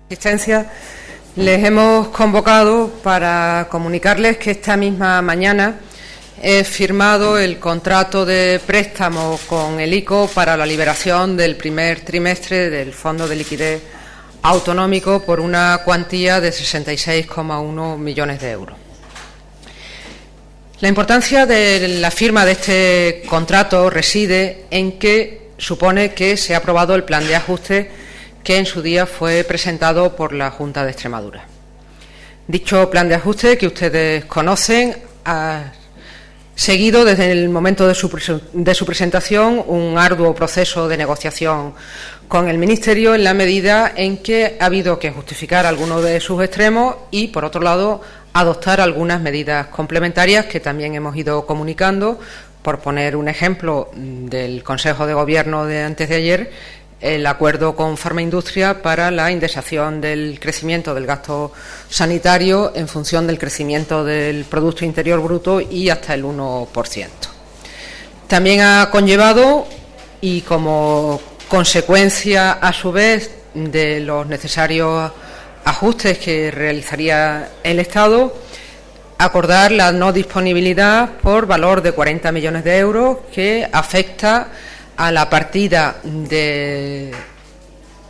Asistencia, les hemos convocado para comunicarles que esta misma mañana he firmado el contrato de préstamo con el ICO para la liberación del primer trimestre del Fondo de Liquidez Autonómico por una cuantía de 66,1 millones de euros. La importancia de la firma de este contrato reside en que supone que se ha aprobado el plan de ajuste que en su día fue presentado por la Junta de Extremadura. Dicho plan de ajuste, que ustedes conocen, ha seguido desde el momento de su presentación un arduo proceso de negociación con el Ministerio, en la medida en que ha habido que justificar algunos de sus extremos y, por otro lado, adoptar algunas medidas complementarias que también hemos ido comunicando. Por poner un ejemplo del Consejo de Gobierno de antes de ayer, el acuerdo con Farmaindustria para la indexación del crecimiento del gasto sanitario en función del crecimiento del Producto Interior Bruto y hasta el 1%. También ha conllevado, y como consecuencia a su vez de los necesarios ajustes que realizaría el Estado, acordar la no disponibilidad por valor de 40 millones de euros que afecta a la partida de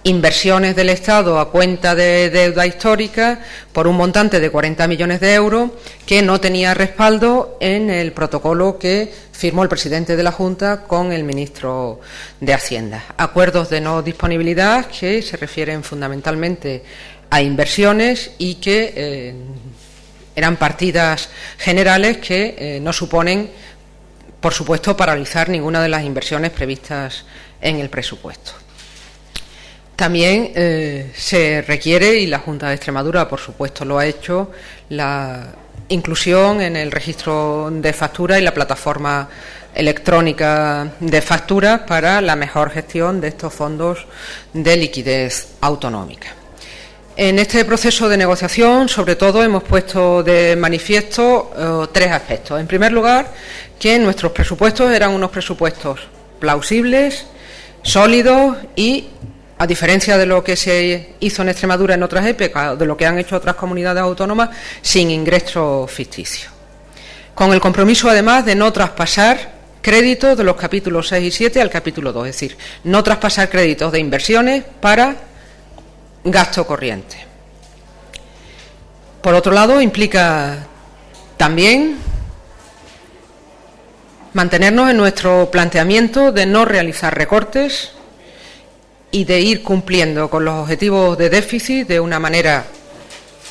inversiones del Estado a cuenta de deuda histórica por un montante de 40 millones de euros que no tenía respaldo en el protocolo que firmó el presidente de la Junta con el ministro de Hacienda. Acuerdos de no disponibilidad que se refieren fundamentalmente a inversiones y que eran partidas generales que no suponen, por supuesto, paralizar ninguna de las inversiones previstas en el presupuesto. También se requiere, y la Junta de Extremadura, por supuesto, lo ha hecho, la inclusión en el registro de facturas y la plataforma electrónica de facturas para la mejor gestión de estos fondos de liquidez autonómica. En este proceso de negociación, sobre todo, hemos puesto de manifiesto tres aspectos. En primer lugar, que nuestros presupuestos eran unos presupuestos plausibles, sólidos y, a diferencia de lo que se hizo en Extremadura en otras épocas, de lo que han hecho otras comunidades autónomas, sin ingresos ficticios. Con el compromiso, además, de no traspasar créditos de los capítulos 6 y 7 al capítulo 2, es decir, no traspasar créditos de inversiones para gasto corriente. Por otro lado, implica también mantenernos en nuestro planteamiento de no realizar recortes y de ir cumpliendo con los objetivos de déficit de una manera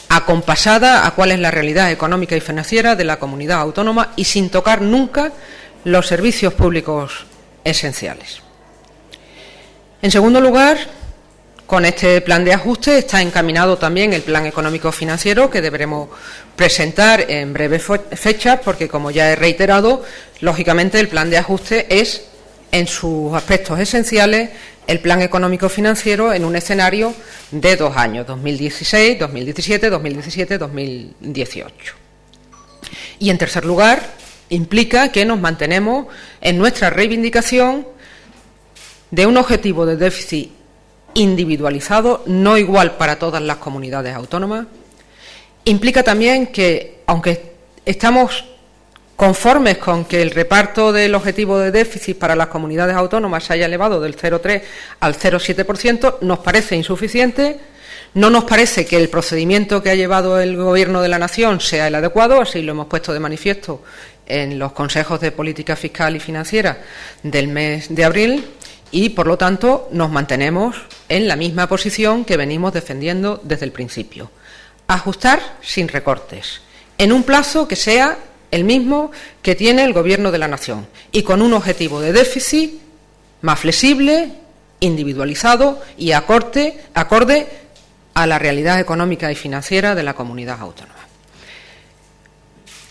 acompasada a cuál es la realidad económica y financiera de la comunidad autónoma y sin tocar nunca los servicios públicos esenciales. En segundo lugar, con este plan de ajuste está encaminado también el plan económico financiero que deberemos presentar en breves fechas, porque, como ya he reiterado, lógicamente el plan de ajuste es, en sus aspectos esenciales, el plan económico financiero en un escenario de 2 años, 2016, 2017, 2017, 2018. Y, en tercer lugar, implica que nos mantenemos en nuestra reivindicación de un objetivo de déficit individualizado, no igual para todas las comunidades autónomas. Implica también que, aunque estamos conformes con que el reparto del objetivo de déficit para las comunidades autónomas se haya elevado del 0,3 al 0,7%, nos parece insuficiente. No nos parece que el procedimiento que ha llevado el Gobierno de la Nación sea el adecuado, así lo hemos puesto de manifiesto en los consejos de política fiscal y financiera del mes de abril. Y, por lo tanto, nos mantenemos en la misma posición que venimos defendiendo desde el principio. Ajustar sin recortes, en un plazo que sea el mismo que tiene el Gobierno de la Nación y con un objetivo de déficit más flexible, individualizado y acorde a la realidad económica y financiera de la comunidad autónoma.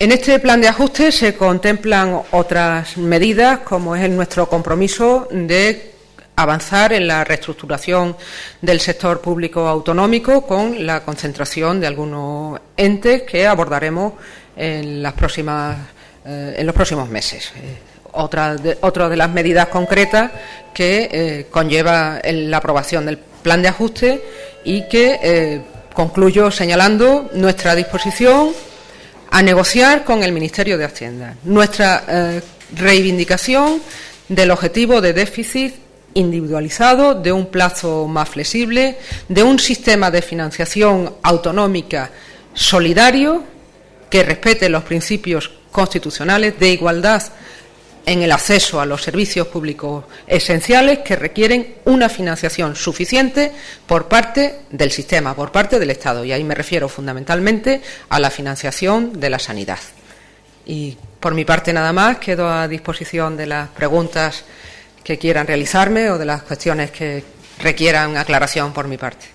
En este plan de ajuste se contemplan otras medidas, como es nuestro compromiso de avanzar en la reestructuración del sector público autonómico con la concentración de algunos entes que abordaremos en los próximos meses. Otra de las medidas concretas que conlleva la aprobación del plan de ajuste y que concluyo señalando nuestra disposición a negociar con el Ministerio de Hacienda, nuestra reivindicación del objetivo de déficit individualizado, de un plazo más flexible, de un sistema de financiación autonómica solidario que respete los principios constitucionales de igualdad en el acceso a los servicios públicos esenciales que requieren una financiación suficiente por parte del sistema, por parte del Estado. Y ahí me refiero fundamentalmente a la financiación de la sanidad. Y por mi parte nada más, quedo a disposición de las preguntas que quieran realizarme o de las cuestiones que requieran aclaración por mi parte.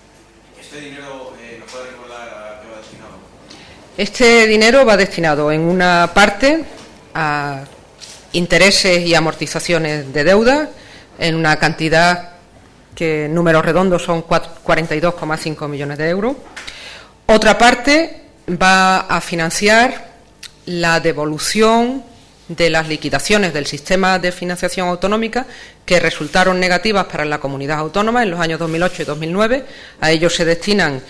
¿Este dinero nos puede recordar a qué va destinado? Este dinero va destinado en una parte a intereses y amortizaciones de deuda en una cantidad que en números redondos son 42,5 millones de euros. Otra parte va a financiar la devolución de las liquidaciones del sistema de financiación autonómica que resultaron negativas para la comunidad autónoma en los años 2008 y 2009. A ellos se destinan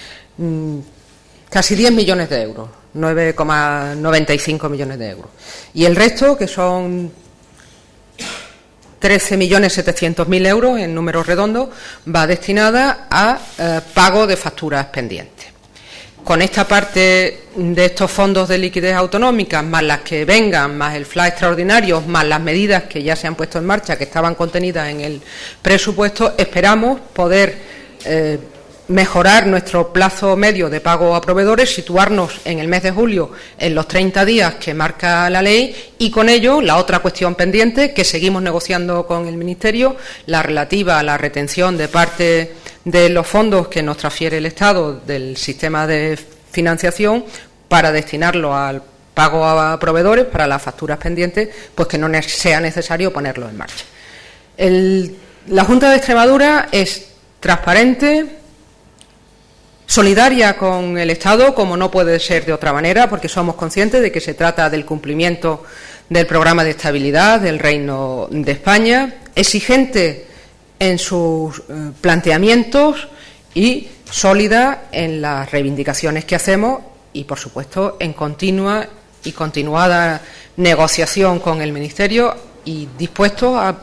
casi 10 millones de euros, 9,95 millones de euros. Y el resto, que son 13.700.000 euros en números redondos, va destinada a pago de facturas pendientes. Con esta parte de estos fondos de liquidez autonómica, más las que vengan, más el FLA extraordinario, más las medidas que ya se han puesto en marcha, que estaban contenidas en el presupuesto, esperamos poder mejorar nuestro plazo medio de pago a proveedores, situarnos en el mes de julio en los 30 días que marca la ley y con ello la otra cuestión pendiente que seguimos negociando con el Ministerio, la relativa a la retención de parte de los fondos que nos transfiere el Estado del sistema de financiación para destinarlo al pago a proveedores para las facturas pendientes, pues que no sea necesario ponerlo en marcha. La Junta de Extremadura es transparente, solidaria con el Estado, como no puede ser de otra manera, porque somos conscientes de que se trata del cumplimiento del programa de estabilidad del Reino de España, exigente en sus planteamientos y sólida en las reivindicaciones que hacemos y, por supuesto, en continua y continuada negociación con el Ministerio y dispuestos a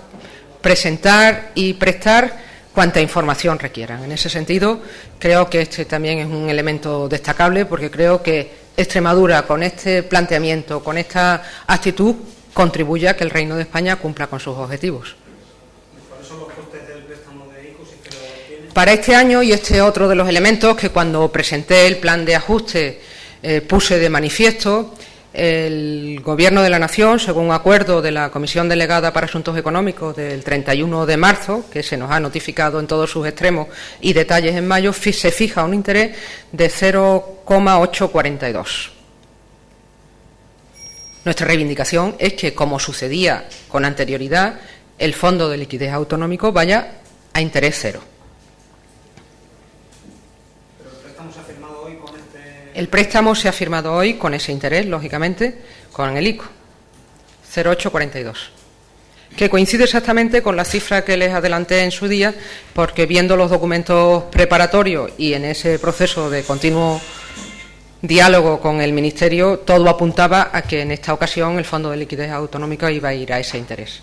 presentar y prestar cuanta información requieran. En ese sentido, creo que este también es un elemento destacable porque creo que Extremadura, con este planteamiento, con esta actitud, contribuye a que el Reino de España cumpla con sus objetivos. ¿Cuáles son los costes del préstamo de ICO? Si es que lo tiene? Para este año, y este es otro de los elementos que cuando presenté el plan de ajuste puse de manifiesto, el Gobierno de la Nación, según un acuerdo de la Comisión Delegada para Asuntos Económicos del 31 de marzo, que se nos ha notificado en todos sus extremos y detalles en mayo, se fija un interés de 0,842. Nuestra reivindicación es que, como sucedía con anterioridad, el Fondo de Liquidez Autonómico vaya a interés cero. El préstamo se ha firmado hoy con ese interés, lógicamente, con el ICO, 0,842, que coincide exactamente con la cifra que les adelanté en su día, porque viendo los documentos preparatorios y en ese proceso de continuo diálogo con el Ministerio, todo apuntaba a que en esta ocasión el Fondo de Liquidez Autonómica iba a ir a ese interés.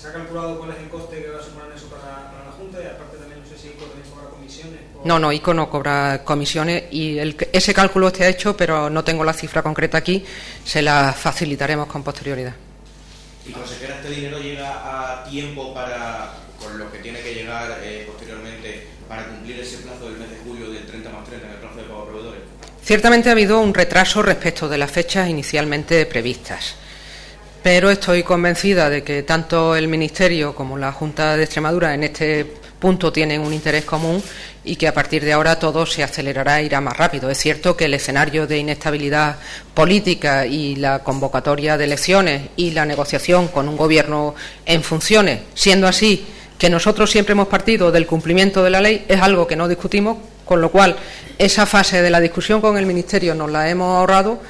¿Se ha calculado cuál es el coste que va a sumar eso para la Junta? Y aparte también no sé si ICO también cobra comisiones. No, ICO no cobra comisiones y ese cálculo está hecho, pero no tengo la cifra concreta aquí, se la facilitaremos con posterioridad. ¿Y consejera, este dinero llega a tiempo con lo que tiene que llegar posteriormente para cumplir ese plazo del mes de julio del 30+30 en el plazo de pago a proveedores? Ciertamente ha habido un retraso respecto de las fechas inicialmente previstas, pero estoy convencida de que tanto el Ministerio como la Junta de Extremadura en este punto tienen un interés común y que a partir de ahora todo se acelerará e irá más rápido. Es cierto que el escenario de inestabilidad política y la convocatoria de elecciones y la negociación con un gobierno en funciones, siendo así que nosotros siempre hemos partido del cumplimiento de la ley, es algo que no discutimos, con lo cual esa fase de la discusión con el Ministerio nos la hemos ahorrado.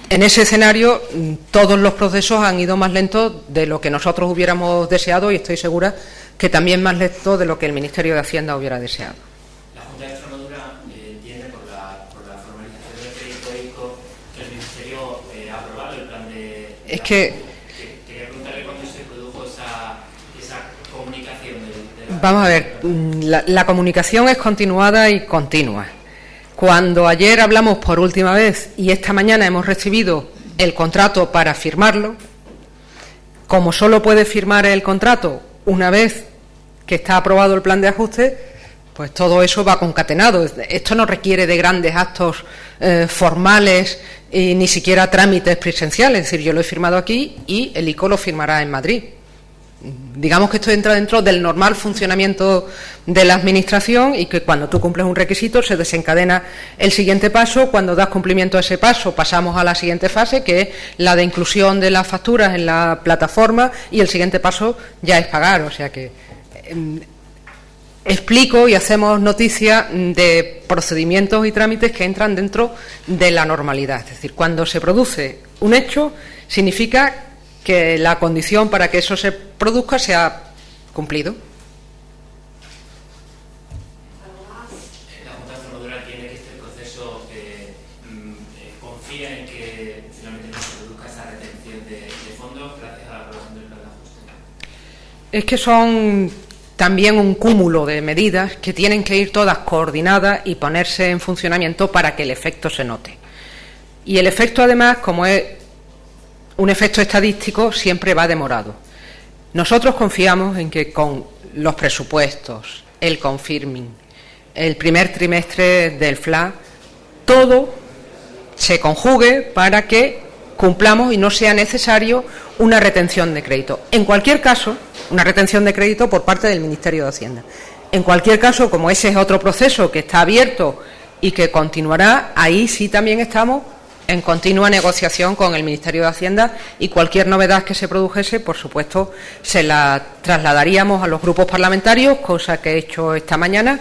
En ese escenario todos los procesos han ido más lentos de lo que nosotros hubiéramos deseado y estoy segura que también más lento de lo que el Ministerio de Hacienda hubiera deseado. La Junta de Extremadura entiende por la formalización del crédito ICO que el Ministerio ha aprobado el plan de... Quería preguntarle cuándo se produjo esa comunicación. Vamos a ver, la comunicación es continuada y continua. Cuando ayer hablamos por última vez y esta mañana hemos recibido el contrato para firmarlo, como solo puede firmar el contrato una vez que está aprobado el plan de ajuste, pues todo eso va concatenado. Esto no requiere de grandes actos formales y ni siquiera trámites presenciales. Es decir, yo lo he firmado aquí y el ICO lo firmará en Madrid. Digamos que esto entra dentro del normal funcionamiento de la Administración y que cuando tú cumples un requisito se desencadena el siguiente paso. Cuando das cumplimiento a ese paso pasamos a la siguiente fase, que es la de inclusión de las facturas en la plataforma, y el siguiente paso ya es pagar. O sea que explico y hacemos noticia de procedimientos y trámites que entran dentro de la normalidad. Es decir, cuando se produce un hecho significa que la condición para que eso se produzca se ha cumplido. La Junta de Extremadura tiene que este proceso confía en que finalmente no se produzca esa retención de fondos gracias a la aprobación del plan de ajuste. Es que son también un cúmulo de medidas que tienen que ir todas coordinadas y ponerse en funcionamiento para que el efecto se note. Y el efecto, además, como es un efecto estadístico, siempre va demorado. Nosotros confiamos en que con los presupuestos, el confirming, el primer trimestre del FLA, todo se conjugue para que cumplamos y no sea necesario una retención de crédito. En cualquier caso, una retención de crédito por parte del Ministerio de Hacienda. En cualquier caso, como ese es otro proceso que está abierto y que continuará, ahí sí también estamos en continua negociación con el Ministerio de Hacienda, y cualquier novedad que se produjese, por supuesto, se la trasladaríamos a los grupos parlamentarios, cosa que he hecho esta mañana,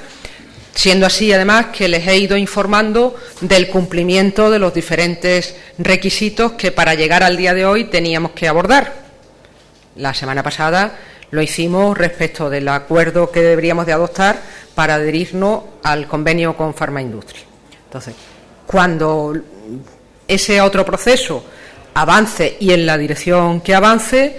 siendo así, además, que les he ido informando del cumplimiento de los diferentes requisitos que para llegar al día de hoy teníamos que abordar. La semana pasada lo hicimos respecto del acuerdo que deberíamos de adoptar para adherirnos al convenio con Farmaindustria. Entonces, cuando ese otro proceso avance y en la dirección que avance,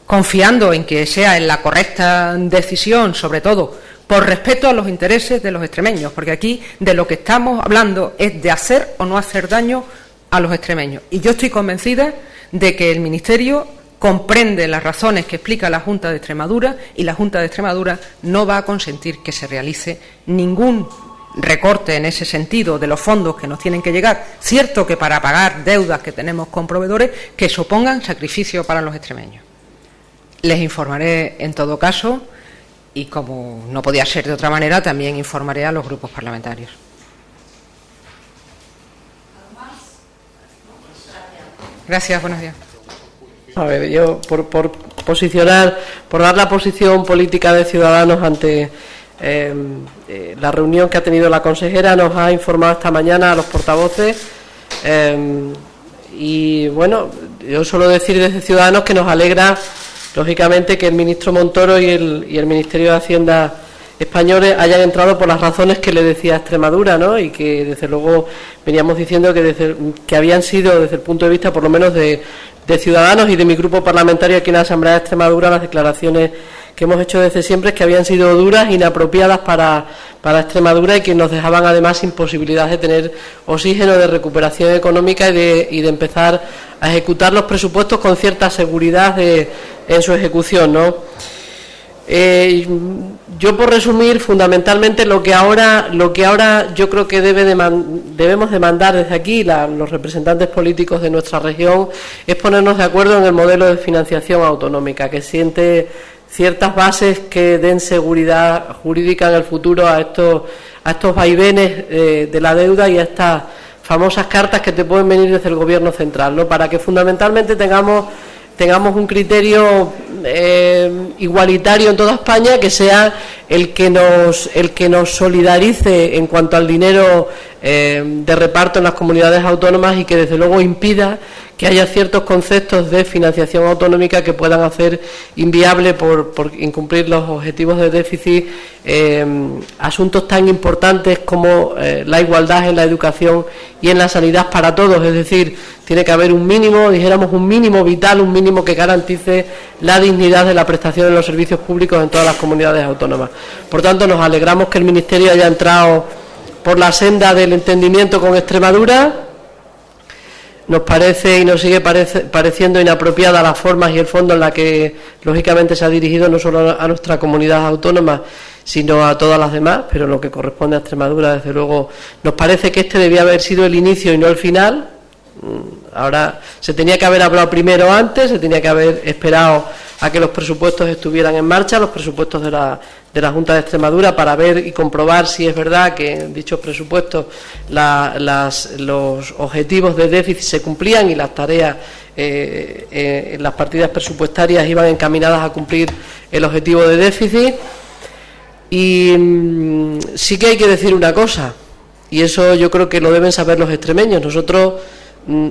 confiando en que sea en la correcta decisión, sobre todo por respeto a los intereses de los extremeños, porque aquí de lo que estamos hablando es de hacer o no hacer daño a los extremeños. Y yo estoy convencida de que el Ministerio comprende las razones que explica la Junta de Extremadura, y la Junta de Extremadura no va a consentir que se realice ningún recorte en ese sentido de los fondos que nos tienen que llegar, cierto que para pagar deudas que tenemos con proveedores que supongan sacrificio para los extremeños. Les informaré en todo caso, y como no podía ser de otra manera, también informaré a los grupos parlamentarios. Gracias, buenos días. A ver, yo por posicionar, por dar la posición política de Ciudadanos ante la reunión que ha tenido la consejera, nos ha informado esta mañana a los portavoces, y bueno, yo suelo decir desde Ciudadanos que nos alegra, lógicamente, que el ministro Montoro y el Ministerio de Hacienda españoles hayan entrado por las razones que le decía Extremadura, ¿no? Y que desde luego veníamos diciendo que habían sido, desde el punto de vista por lo menos de Ciudadanos y de mi grupo parlamentario aquí en la Asamblea de Extremadura, las declaraciones que hemos hecho desde siempre es que habían sido duras, inapropiadas para Extremadura, y que nos dejaban además sin posibilidad de tener oxígeno de recuperación económica y de empezar a ejecutar los presupuestos con cierta seguridad en su ejecución, ¿no? Yo, por resumir, fundamentalmente lo que ahora yo creo que debemos demandar desde aquí los representantes políticos de nuestra región es ponernos de acuerdo en el modelo de financiación autonómica, que siente ciertas bases que den seguridad jurídica en el futuro a estos vaivenes de la deuda y a estas famosas cartas que te pueden venir desde el Gobierno central, ¿no? Para que fundamentalmente tengamos un criterio igualitario en toda España, que sea el que nos solidarice en cuanto al dinero de reparto en las comunidades autónomas, y que desde luego impida que haya ciertos conceptos de financiación autonómica que puedan hacer inviable por incumplir los objetivos de déficit asuntos tan importantes como la igualdad en la educación y en la sanidad para todos. Es decir, tiene que haber un mínimo, dijéramos un mínimo vital, un mínimo que garantice la dignidad de la prestación de los servicios públicos en todas las comunidades autónomas. Por tanto, nos alegramos que el Ministerio haya entrado por la senda del entendimiento con Extremadura. Nos parece y nos sigue pareciendo inapropiada las formas y el fondo en la que, lógicamente, se ha dirigido no solo a nuestra comunidad autónoma, sino a todas las demás, pero en lo que corresponde a Extremadura, desde luego, nos parece que este debía haber sido el inicio y no el final. Ahora se tenía que haber hablado primero antes, se tenía que haber esperado a que los presupuestos estuvieran en marcha, los presupuestos de la Junta de Extremadura, para ver y comprobar si es verdad que en dichos presupuestos los objetivos de déficit se cumplían y las tareas en las partidas presupuestarias iban encaminadas a cumplir el objetivo de déficit. Y sí que hay que decir una cosa, y eso yo creo que lo deben saber los extremeños. Nosotros,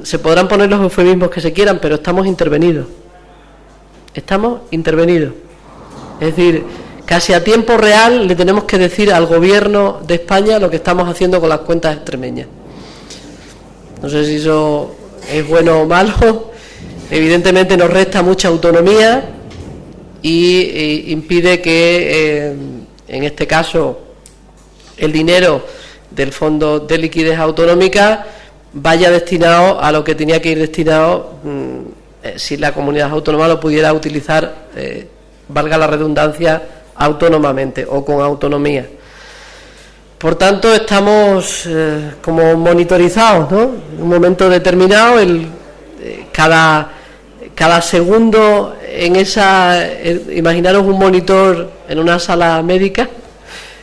se podrán poner los eufemismos que se quieran, pero estamos intervenidos. Estamos intervenidos. Es decir, casi a tiempo real le tenemos que decir al Gobierno de España lo que estamos haciendo con las cuentas extremeñas. No sé si eso es bueno o malo. Evidentemente nos resta mucha autonomía y impide que, en este caso, el dinero del Fondo de Liquidez Autonómica vaya destinado a lo que tenía que ir destinado si la comunidad autónoma lo pudiera utilizar, valga la redundancia, autónomamente o con autonomía. Por tanto, estamos como monitorizados, ¿no? En un momento determinado, cada segundo en esa, imaginaros un monitor en una sala médica,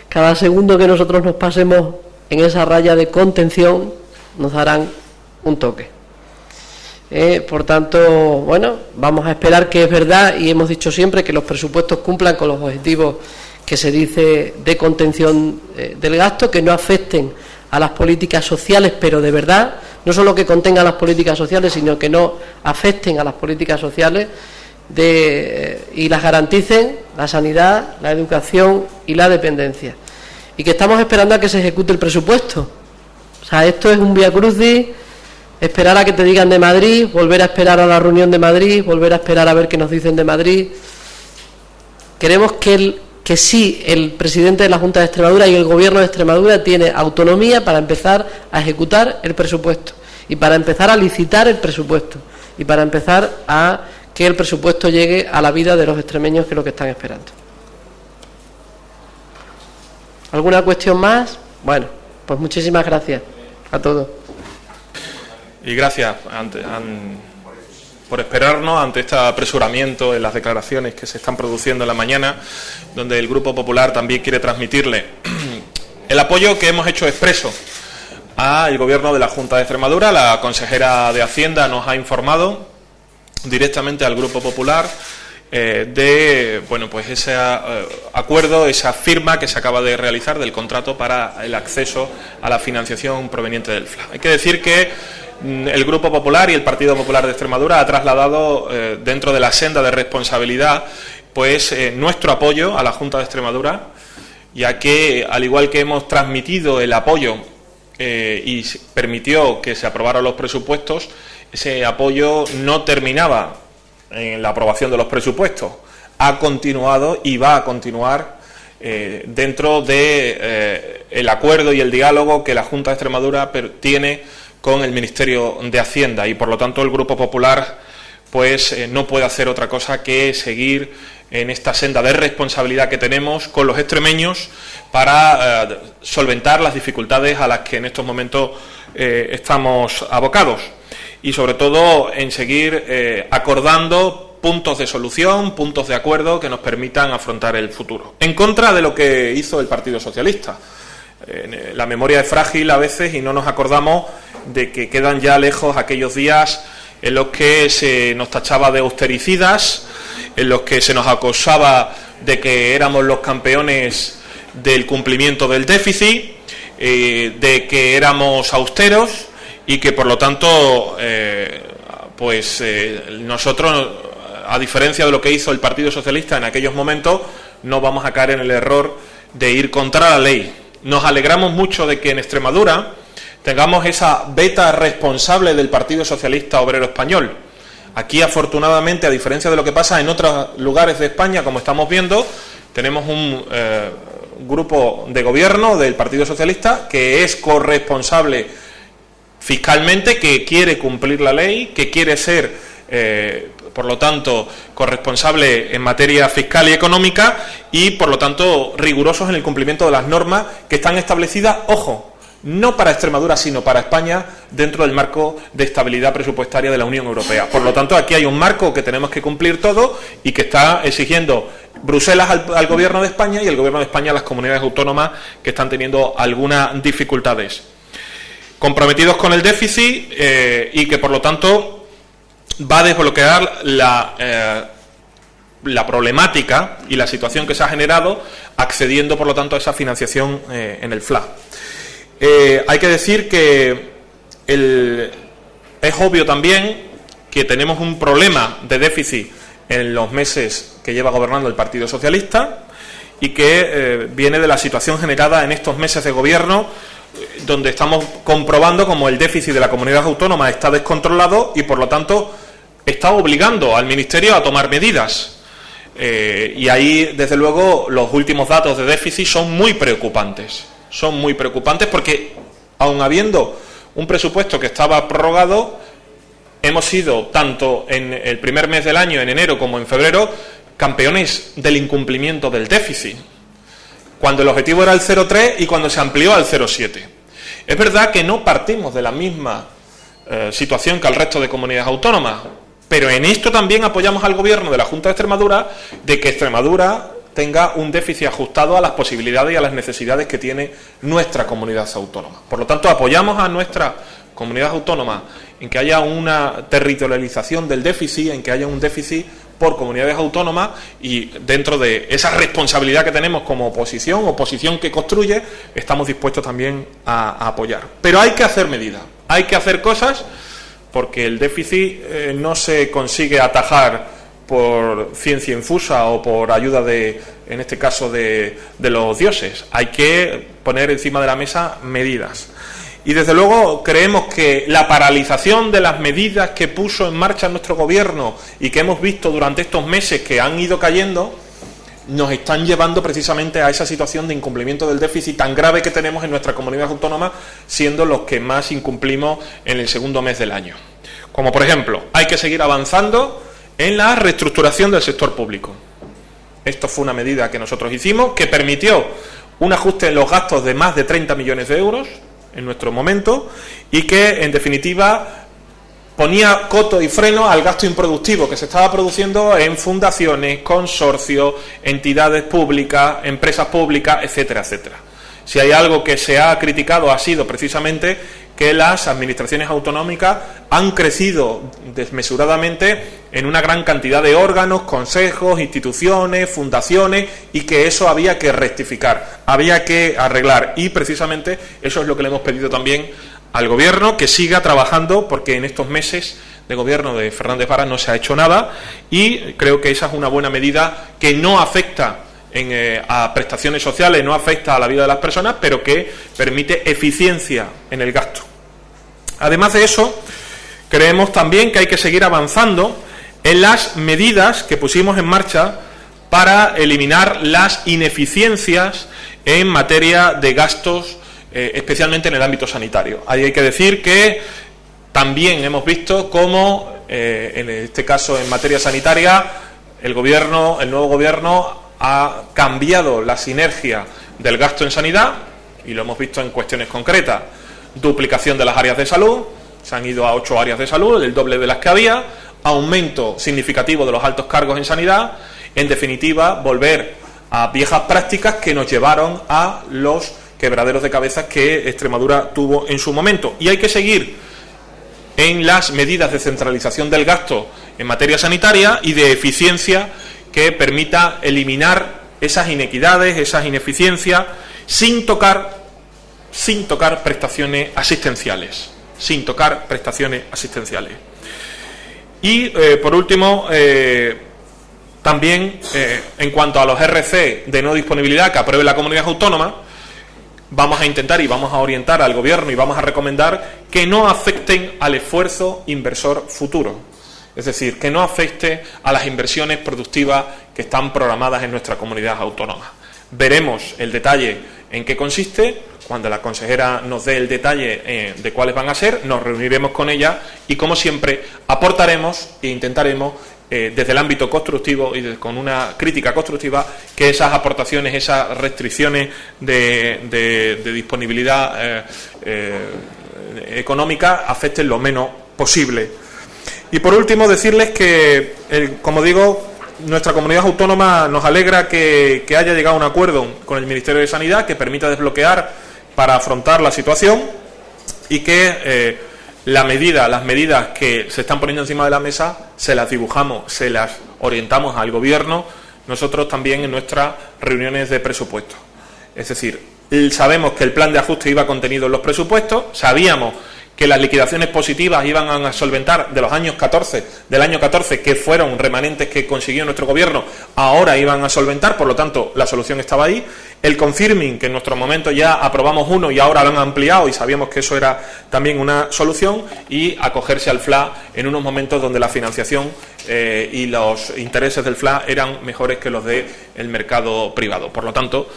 cada segundo que nosotros nos pasemos en esa raya de contención nos darán un toque. Por tanto, bueno, vamos a esperar que es verdad, y hemos dicho siempre que los presupuestos cumplan con los objetivos que se dice de contención del gasto, que no afecten a las políticas sociales, pero de verdad, no solo que contengan las políticas sociales, sino que no afecten a las políticas sociales y las garanticen, la sanidad, la educación y la dependencia. Y que estamos esperando a que se ejecute el presupuesto. O sea, esto es un vía crucis, esperar a que te digan de Madrid, volver a esperar a la reunión de Madrid, volver a esperar a ver qué nos dicen de Madrid. Queremos que sí, el presidente de la Junta de Extremadura y el Gobierno de Extremadura tiene autonomía para empezar a ejecutar el presupuesto y para empezar a licitar el presupuesto y para empezar a que el presupuesto llegue a la vida de los extremeños, que es lo que están esperando. ¿Alguna cuestión más? Bueno, pues muchísimas gracias a todos. Y gracias por esperarnos ante este apresuramiento en las declaraciones que se están produciendo en la mañana, donde el Grupo Popular también quiere transmitirle el apoyo que hemos hecho expreso al Gobierno de la Junta de Extremadura. La consejera de Hacienda nos ha informado directamente al Grupo Popular de ese acuerdo, esa firma que se acaba de realizar del contrato para el acceso a la financiación proveniente del FLA. Hay que decir que el Grupo Popular y el Partido Popular de Extremadura ha trasladado dentro de la senda de responsabilidad nuestro apoyo a la Junta de Extremadura, ya que, al igual que hemos transmitido el apoyo y permitió que se aprobaran los presupuestos, ese apoyo no terminaba en la aprobación de los presupuestos, ha continuado y va a continuar dentro de el acuerdo y el diálogo que la Junta de Extremadura tiene con el Ministerio de Hacienda, y por lo tanto el Grupo Popular no puede hacer otra cosa que seguir en esta senda de responsabilidad que tenemos con los extremeños para solventar las dificultades a las que en estos momentos estamos abocados, y sobre todo en seguir acordando puntos de solución, puntos de acuerdo que nos permitan afrontar el futuro. En contra de lo que hizo el Partido Socialista. La memoria es frágil a veces y no nos acordamos de que quedan ya lejos aquellos días en los que se nos tachaba de austericidas, en los que se nos acusaba de que éramos los campeones del cumplimiento del déficit, de que éramos austeros y que por lo tanto pues nosotros, a diferencia de lo que hizo el Partido Socialista en aquellos momentos, no vamos a caer en el error de ir contra la ley. Nos alegramos mucho de que en Extremadura tengamos esa veta responsable del Partido Socialista Obrero Español. Aquí, afortunadamente, a diferencia de lo que pasa en otros lugares de España, como estamos viendo, tenemos un grupo de gobierno del Partido Socialista que es corresponsable fiscalmente, que quiere cumplir la ley, que quiere ser, por lo tanto, corresponsable en materia fiscal y económica y, por lo tanto, rigurosos en el cumplimiento de las normas que están establecidas, ojo, no para Extremadura, sino para España, dentro del marco de estabilidad presupuestaria de la Unión Europea. Por lo tanto, aquí hay un marco que tenemos que cumplir todos y que está exigiendo Bruselas al Gobierno de España y el Gobierno de España a las comunidades autónomas que están teniendo algunas dificultades. Comprometidos con el déficit y que, por lo tanto, va a desbloquear la problemática y la situación que se ha generado, accediendo, por lo tanto, a esa financiación en el FLA. Hay que decir que es obvio también que tenemos un problema de déficit en los meses que lleva gobernando el Partido Socialista y que viene de la situación generada en estos meses de gobierno, donde estamos comprobando cómo el déficit de la comunidad autónoma está descontrolado y, por lo tanto, está obligando al Ministerio a tomar medidas. Y ahí, desde luego, los últimos datos de déficit son muy preocupantes. Son muy preocupantes porque, aun habiendo un presupuesto que estaba prorrogado, hemos sido, tanto en el primer mes del año, en enero, como en febrero, campeones del incumplimiento del déficit, cuando el objetivo era el 0,3 y cuando se amplió al 0,7. Es verdad que no partimos de la misma situación que el resto de comunidades autónomas, pero en esto también apoyamos al Gobierno de la Junta de Extremadura de que Extremadura tenga un déficit ajustado a las posibilidades y a las necesidades que tiene nuestra comunidad autónoma. Por lo tanto, apoyamos a nuestra comunidad autónoma en que haya una territorialización del déficit, en que haya un déficit por comunidades autónomas y dentro de esa responsabilidad que tenemos como oposición que construye, estamos dispuestos también a apoyar. Pero hay que hacer medidas, hay que hacer cosas porque el déficit no se consigue atajar por ciencia infusa o por ayuda en este caso, de los dioses. Hay que poner encima de la mesa medidas. Y desde luego creemos que la paralización de las medidas que puso en marcha nuestro Gobierno y que hemos visto durante estos meses que han ido cayendo, nos están llevando precisamente a esa situación de incumplimiento del déficit tan grave que tenemos en nuestra comunidad autónoma, siendo los que más incumplimos en el segundo mes del año. Como por ejemplo, hay que seguir avanzando en la reestructuración del sector público. Esto fue una medida que nosotros hicimos, que permitió un ajuste en los gastos de más de 30 millones de euros en nuestro momento y que, en definitiva, ponía coto y freno al gasto improductivo que se estaba produciendo en fundaciones, consorcios, entidades públicas, empresas públicas, etcétera, etcétera. Si hay algo que se ha criticado ha sido precisamente que las administraciones autonómicas han crecido desmesuradamente en una gran cantidad de órganos, consejos, instituciones, fundaciones, y que eso había que rectificar, había que arreglar. Y precisamente eso es lo que le hemos pedido también al Gobierno, que siga trabajando, porque en estos meses de gobierno de Fernández Vara no se ha hecho nada, y creo que esa es una buena medida que no afecta a prestaciones sociales, no afecta a la vida de las personas, pero que permite eficiencia en el gasto. Además de eso, creemos también que hay que seguir avanzando en las medidas que pusimos en marcha para eliminar las ineficiencias en materia de gastos, especialmente en el ámbito sanitario. Ahí hay que decir que también hemos visto cómo, en este caso en materia sanitaria, el nuevo gobierno ha cambiado la sinergia del gasto en sanidad, y lo hemos visto en cuestiones concretas. Duplicación de las áreas de salud, se han ido a 8 áreas de salud, el doble de las que había, aumento significativo de los altos cargos en sanidad, en definitiva, volver a viejas prácticas que nos llevaron a los quebraderos de cabezas que Extremadura tuvo en su momento. Y hay que seguir en las medidas de centralización del gasto en materia sanitaria y de eficiencia que permita eliminar esas inequidades, esas ineficiencias, sin tocar prestaciones asistenciales, Y, por último, también, en cuanto a los RC de no disponibilidad que apruebe la comunidad autónoma, vamos a intentar y vamos a orientar al Gobierno y vamos a recomendar que no afecten al esfuerzo inversor futuro. Es decir, que no afecte a las inversiones productivas que están programadas en nuestra comunidad autónoma. Veremos el detalle en qué consiste. Cuando la consejera nos dé el detalle de cuáles van a ser, nos reuniremos con ella y, como siempre, aportaremos e intentaremos, desde el ámbito constructivo y con una crítica constructiva, que esas aportaciones, esas restricciones de disponibilidad económica afecten lo menos posible. Y, por último, decirles que, como digo, nuestra comunidad autónoma nos alegra que haya llegado a un acuerdo con el Ministerio de Sanidad que permita desbloquear para afrontar la situación y que las medidas que se están poniendo encima de la mesa se las dibujamos, se las orientamos al Gobierno, nosotros también en nuestras reuniones de presupuesto. Es decir, sabemos que el plan de ajuste iba contenido en los presupuestos, sabíamos que las liquidaciones positivas iban a solventar del año 14, que fueron remanentes que consiguió nuestro Gobierno, ahora iban a solventar, por lo tanto la solución estaba ahí. El confirming, que en nuestro momento ya aprobamos uno y ahora lo han ampliado y sabíamos que eso era también una solución, y acogerse al FLA en unos momentos donde la financiación y los intereses del FLA eran mejores que los del mercado privado. Por lo tanto,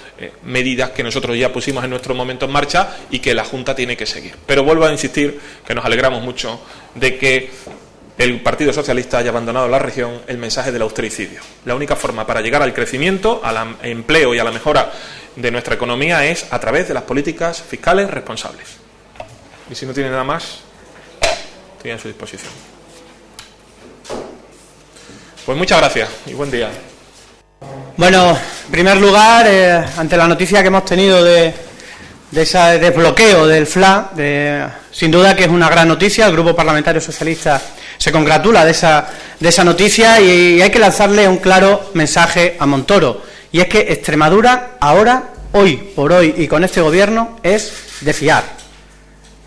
medidas que nosotros ya pusimos en nuestro momento en marcha y que la Junta tiene que seguir. Pero vuelvo a insistir que nos alegramos mucho de que el Partido Socialista haya abandonado la región el mensaje del austericidio. La única forma para llegar al crecimiento, al empleo y a la mejora de nuestra economía es a través de las políticas fiscales responsables. Y si no tiene nada más, estoy a su disposición. Pues muchas gracias y buen día. Bueno, en primer lugar, ante la noticia que hemos tenido de ese desbloqueo del FLA, sin duda que es una gran noticia. El Grupo Parlamentario Socialista se congratula de esa noticia y hay que lanzarle un claro mensaje a Montoro, y es que Extremadura ahora, hoy por hoy y con este Gobierno, es de fiar.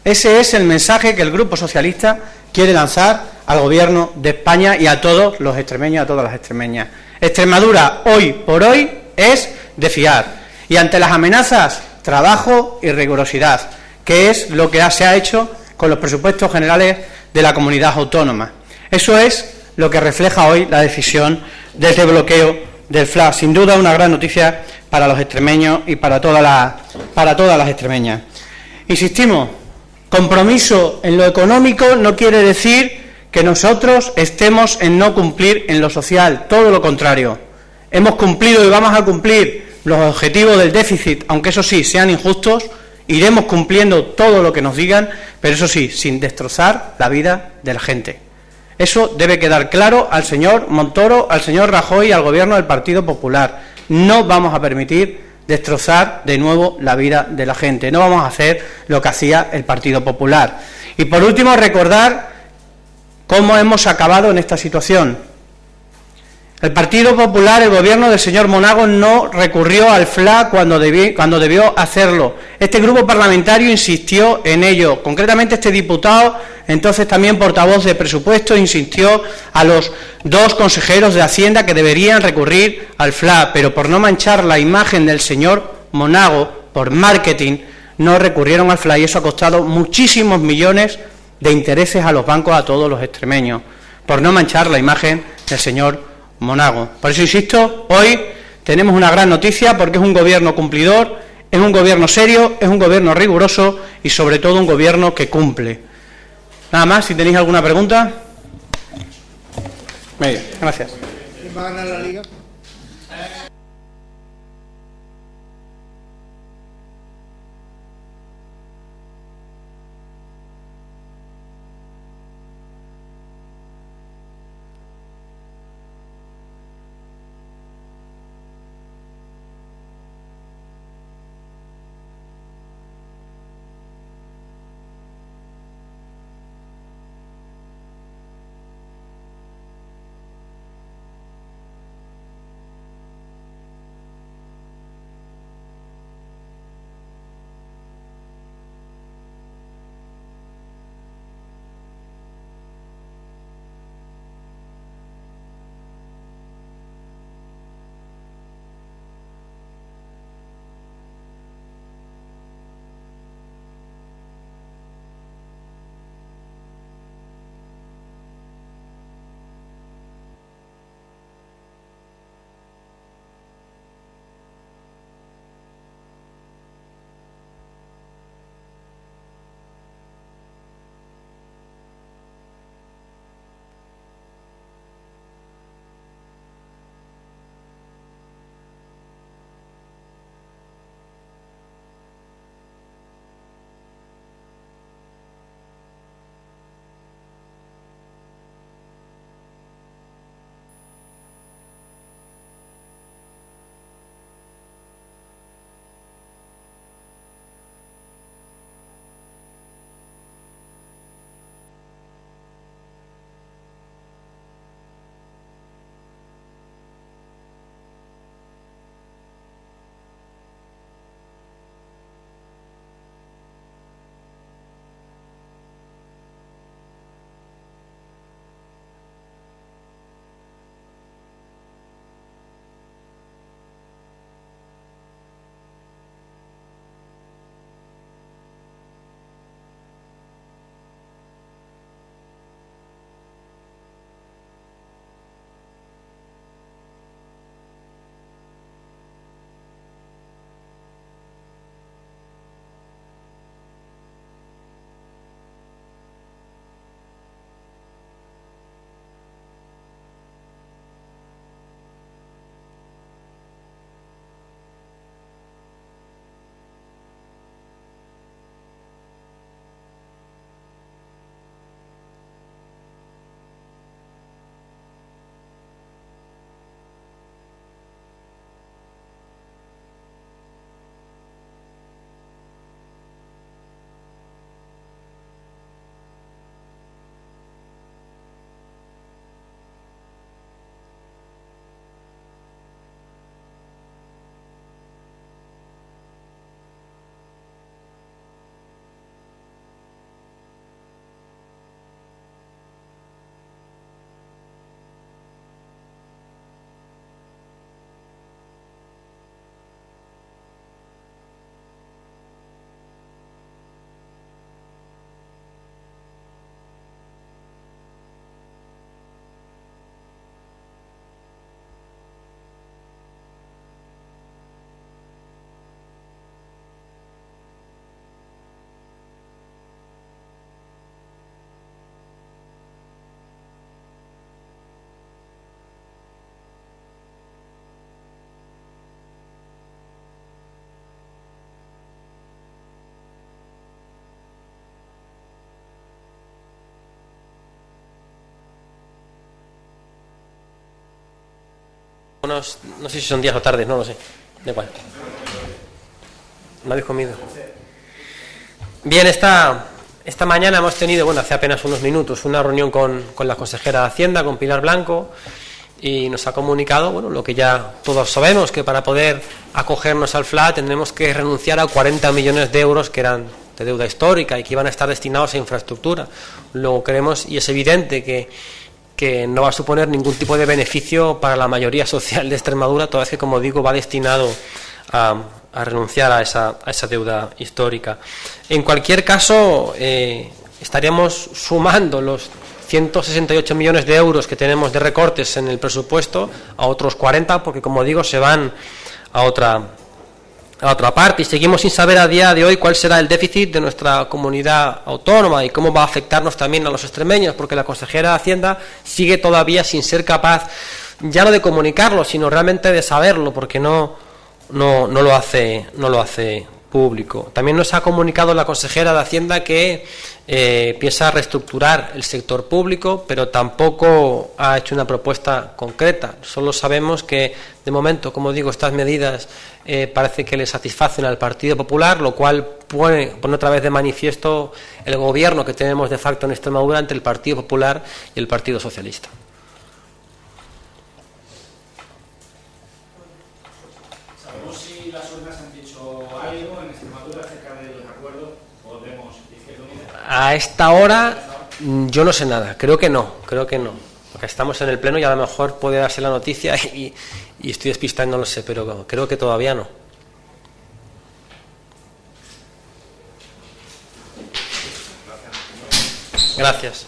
Ese es el mensaje que el Grupo Socialista quiere lanzar al Gobierno de España y a todos los extremeños, a todas las extremeñas. Extremadura, hoy por hoy, es de fiar. Y ante las amenazas, trabajo y rigurosidad, que es lo que se ha hecho con los presupuestos generales de la comunidad autónoma. Eso es lo que refleja hoy la decisión del desbloqueo del FLA. Sin duda, una gran noticia para los extremeños y para todas las extremeñas. Insistimos, compromiso en lo económico no quiere decir que nosotros estemos en no cumplir en lo social, todo lo contrario. Hemos cumplido y vamos a cumplir los objetivos del déficit, aunque eso sí, sean injustos, iremos cumpliendo todo lo que nos digan, pero eso sí, sin destrozar la vida de la gente. Eso debe quedar claro al señor Montoro, al señor Rajoy y al Gobierno del Partido Popular. No vamos a permitir destrozar de nuevo la vida de la gente. No vamos a hacer lo que hacía el Partido Popular. Y por último, recordar cómo hemos acabado en esta situación. El Partido Popular, el Gobierno del señor Monago, no recurrió al FLA cuando debió hacerlo. Este grupo parlamentario insistió en ello. Concretamente, este diputado, entonces también portavoz de presupuestos, insistió a los dos consejeros de Hacienda que deberían recurrir al FLA, pero por no manchar la imagen del señor Monago, por marketing, no recurrieron al FLA, y eso ha costado muchísimos millones de intereses a los bancos, a todos los extremeños, por no manchar la imagen del señor Monago. Por eso insisto, hoy tenemos una gran noticia, porque es un gobierno cumplidor, es un gobierno serio, es un gobierno riguroso y sobre todo un gobierno que cumple. Nada más, si tenéis alguna pregunta. Bien, gracias. ¿Quién va a ganar la Liga? Buenos, no sé si son días o tardes, no lo sé. Da igual. ¿No habéis comido? Bien, esta mañana hemos tenido, bueno, hace apenas unos minutos, una reunión con la consejera de Hacienda, con Pilar Blanco, y nos ha comunicado, bueno, lo que ya todos sabemos, que para poder acogernos al FLA tendremos que renunciar a 40 millones de euros que eran de deuda histórica y que iban a estar destinados a infraestructura. Luego creemos, y es evidente que no va a suponer ningún tipo de beneficio para la mayoría social de Extremadura, toda vez que, como digo, va destinado a renunciar a esa deuda histórica. En cualquier caso, estaríamos sumando los 168 millones de euros que tenemos de recortes en el presupuesto a otros 40, porque, como digo, se van a otra parte, y seguimos sin saber a día de hoy cuál será el déficit de nuestra comunidad autónoma y cómo va a afectarnos también a los extremeños, porque la consejera de Hacienda sigue todavía sin ser capaz ya no de comunicarlo, sino realmente de saberlo, porque no lo hace público. También nos ha comunicado la consejera de Hacienda que piensa reestructurar el sector público, pero tampoco ha hecho una propuesta concreta. Solo sabemos que, de momento, como digo, estas medidas parece que le satisfacen al Partido Popular, lo cual pone otra vez de manifiesto el gobierno que tenemos de facto en Extremadura entre el Partido Popular y el Partido Socialista. ¿Sabemos si las urnas han dicho algo en Extremadura acerca del acuerdo? ¿Podemos Izquierda Unida? A esta hora yo no sé nada, creo que no, porque estamos en el pleno y a lo mejor puede darse la noticia y estoy despistado y no lo sé, pero creo que todavía no. Gracias.